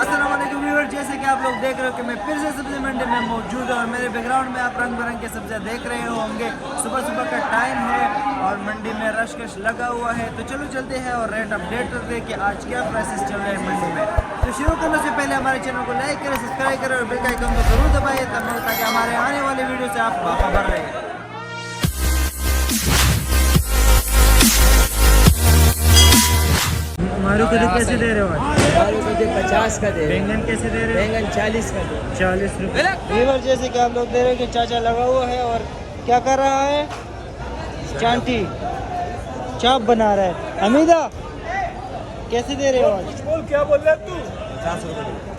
अस्सलाम वालेकुम व्यूअर, जैसे कि आप लोग देख रहे हो कि मैं फिर से सब्जी मंडी में मौजूद हूँ और मेरे बैकग्राउंड में आप रंग बिरंग के सब्जियाँ देख रहे होंगे। सुबह सुबह का टाइम है और मंडी में रश कश लगा हुआ है। तो चलो चलते हैं और रेट अपडेट करते हैं कि आज क्या प्राइसेस चल रहे हैं मंडी में। तो शुरू करने से पहले हमारे चैनल को लाइक करें, सब्सक्राइब करें और बेल का आइकन को जरूर दबाइए ताकि हमारे आने वाले वीडियो से आप बाखबर रहें। मारू कद्दू कैसे दे रहे हो आज? आलू मुझे 50 का दे। बैंगन कैसे दे रहे हो? बैंगन 40 का दे। 40 रुपये। वीवर जैसे कि आप लोग दे रहे हो कि चाचा लगा हुआ है और क्या कर रहा है? चांटी चाप बना रहा है। हमीदा कैसे दे रहे हो आज? बोल क्या बोल रहे तू?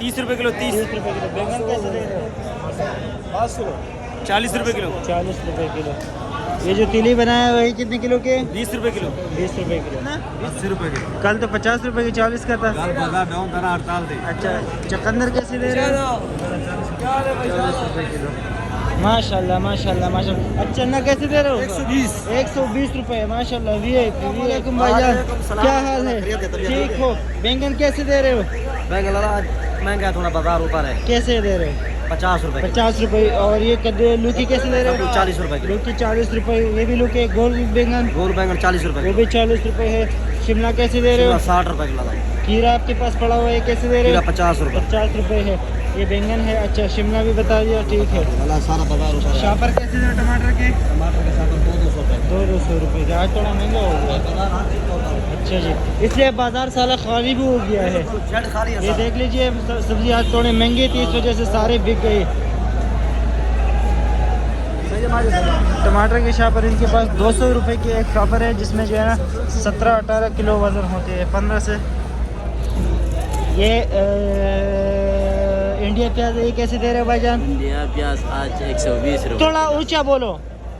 30 रुपये किलो। 30 रुपये किलो। बैंगन कैसे दे रहे हो? 40 रुपये किलो। 40 रुपये किलो। ये जो तिली बनाया है वही कितने किलो के? 20 रुपये किलो। 20 रुपये किलो। 80 रुपये किलो। कल तो 50 रुपये की 40 का था। बाजार डाउन था ना, हड़ताल थी। अच्छा, चुकंदर कैसे दे रहे हो? 40 रुपये किलो। माशाल्लाह माशाल्लाह माशाल्लाह। अब चना कैसे दे रहे हो? 120 रुपये। माशाल्लाह। वालेकुम भाईजान, क्या हाल है? ठीक हो? बैंगन कैसे दे रहे हो? बैंगन महंगा थोड़ा, बाजार ऊपर है। कैसे दे रहे हो? 50 रुपये। 50 रुपये। और ये कद्दू लौकी कैसे दे रहे हो? 40 रुपये किलो। लौकी 40 रुपये। ये भी लौकी है। गोल बैंगन? गोल बैंगन 40 वो रुपये। भी 40 रुपये है। शिमला कैसे दे रहे हो? 60 रुपये किलो। खीरा आपके पास पड़ा हुआ है, कैसे दे रहे हो? 50 रुपये। 50 रुपये है। ये बैंगन है। अच्छा, शिमला भी बता दिया, ठीक है। सारा बाजार ऊपर। शापर कैसे दे रहे हो टमाटर के? टमाटर के साथ 200 रुपये। 200 रुपये के। आज थोड़ा महंगा हो गया। अच्छा जी, इसलिए बाजार सारा खाली भी हो गया है। शेड खाली है ये सारा। देख लीजिए, सब्जी आज थोड़े महंगी थी, इस वजह से सारे बिक गए। टमाटर के शापर इनके पास 200 रुपये की एक शापर है, जिसमें जो है ना 17-18 किलो वज़न होते हैं, 15 से। ये इंडिया प्याज ये कैसे दे रहे हो भाईजान? इंडिया प्याज आज 120 रुपये। थोड़ा ऊंचा बोलो।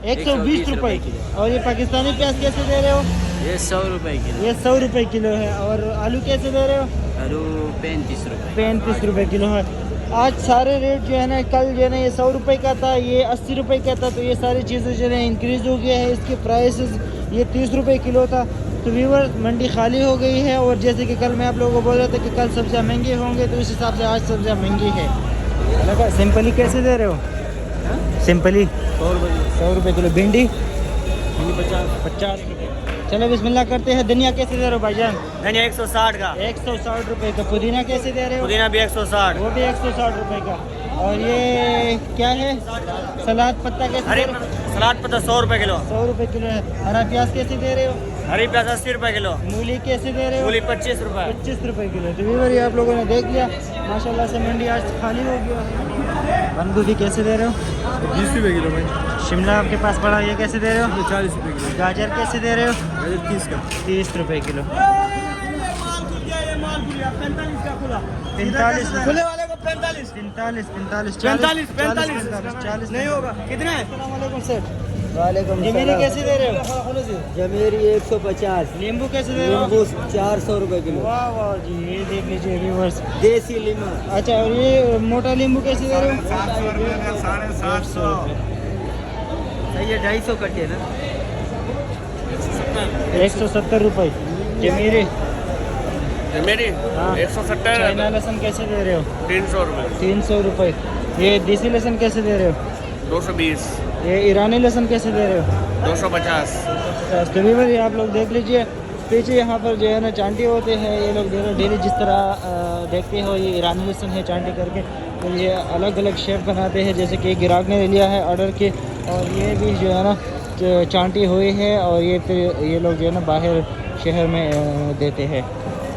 120 रुपये। और ये पाकिस्तानी प्याज कैसे दे रहे हो? ये 100 रुपये किलो। ये 100 रुपये किलो है। और आलू कैसे दे रहे हो? आलू 35 रुपये। 35 रुपये किलो है। आज सारे रेट जो है ना, कल जो है ना ये 100 रुपये का था, ये 80 रुपये का था, तो ये सारी चीज़ें जो है इंक्रीज़ हो गया है। इसके प्राइसेस ये 30 रुपये किलो था। तो व्यूअर, मंडी खाली हो गई है। और जैसे कि कल मैं आप लोगों को बोल रहा था कि कल सब्जियाँ महंगी होंगे, तो इस हिसाब से आज सब्जियाँ महंगी है। सिंपली कैसे दे रहे हो? सिंपली 100 रुपये किलो। 100 रुपये किलो। भिंडी 50 रुपये। चलो बिस्मिल्लाह करते हैं। धनिया कैसे दे रहे हो भाईजान? धनिया 160 का। 160 रुपये का। पुदीना कैसे दे रहे हो? पुदीना भी 160। वो भी 160 रुपये का। और ये क्या है? सलाद पत्ता कैसे दे रहे हो? सलाद पत्ता 100 रुपये किलो। 100 रुपये किलो है। हरा प्याज कैसे दे रहे हो? हरी प्याज 80 रुपये किलो। मूली कैसे दे रहे हो? मूली 25 रुपये। 25 रुपये किलो। तो व्यूअर, ये आप लोगों ने देख लिया, माशाल्लाह से मंडी आज खाली हो गया है। बंद गोभी कैसे दे रहे हो? 20 रुपये किलो भाई। शिमला आपके पास पड़ा, ये कैसे दे रहे हो? 40 रुपये किलो। गाजर कैसे दे रहे हो? 30 का। 30 रुपये किलो। 45 खुले वाले को 45। 40 नहीं होगा। कितने है? अस्सलामुअलैकुम सर। वालेकुम जमीरी कैसे दे रहे हो? जमीरी 150। नींबू कैसे दे रहे हो? नींबू 400 रुपये किलो। वाह वाह जी, ये देख लीजिए व्यूअर्स। देसी लीमू अच्छा, और ये मोटा नींबू कैसे दे रहे हो? 700 सही है, 250 कटे ना। 170 रुपये। जमीरी मेरी हाँ। 170। चाइना लहसुन कैसे दे रहे हो? 300 रुपये। 300 रुपये। ये देसी लहसुन कैसे दे रहे हो? 220। ये ईरानी लहसुन कैसे दे रहे हो? 250। तो व्यूअर, ये आप लोग देख लीजिए, पीछे यहाँ पर जो है ना चांटी होते हैं, ये लोग जो है डेली जिस तरह देखते हो, ये ईरानी लहसुन है चांटी करके। तो ये अलग अलग शेप बनाते हैं, जैसे कि ग्राहक ने लिया है ऑर्डर के, और ये भी जो है ना चांटी हुई है, और ये फिर ये लोग जो है ना बाहर शहर में देते हैं।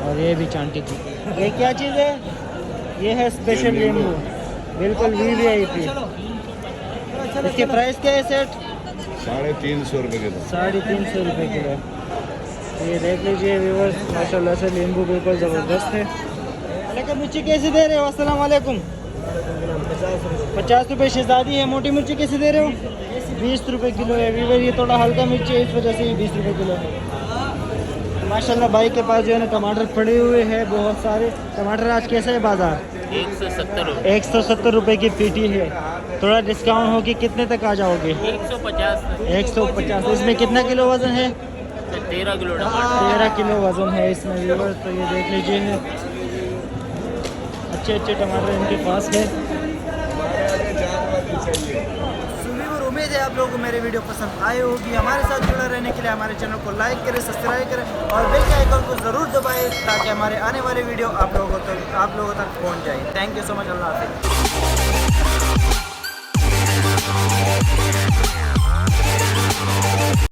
और ये भी चांटी की। ये क्या चीज़ है? ये है स्पेशल नींबू, बिल्कुल VVIP। इसके प्राइस क्या है सेट? 350 रुपये किलो। 350 रुपये किलो। ये देख लीजिए व्यूअर्स, माशाल्लाह से नींबू बिल्कुल ज़बरदस्त है। लेकिन मिर्ची कैसे दे रहे हो? अस्सलाम वालेकुम। 50 रुपये शहजादी है। मोटी मिर्ची कैसे दे रहे हो? 20 रुपये किलो है। व्यूअर, ये थोड़ा हल्का मिर्ची है, इस वजह से ये 20 रुपये किलो है। माशाल्लाह भाई के पास जो है ना टमाटर पड़े हुए हैं बहुत सारे। टमाटर आज कैसा है बाजार? 170 रुपये। 170 रुपये की पीटी है। थोड़ा डिस्काउंट होगी, कितने तक आ जाओगे? 150। 150। इसमें कितना किलो वज़न है? 13 किलो। 13 किलो वज़न है इसमें व्यूअर्स। तो ये देख लीजिए। अच्छे अच्छे टमाटर इनके पास है। और उम्मीद है आप लोगों को मेरी वीडियो पसंद आई होगी। हमारे साथ जुड़ा रहने के लिए हमारे चैनल को लाइक करें, सब्सक्राइब करें और बेल के आइकन को ज़रूर दबाएं ताकि हमारे आने वाले वीडियो आप लोगों तक पहुंच जाए। Thank you so much. अल्लाह हाफिज़।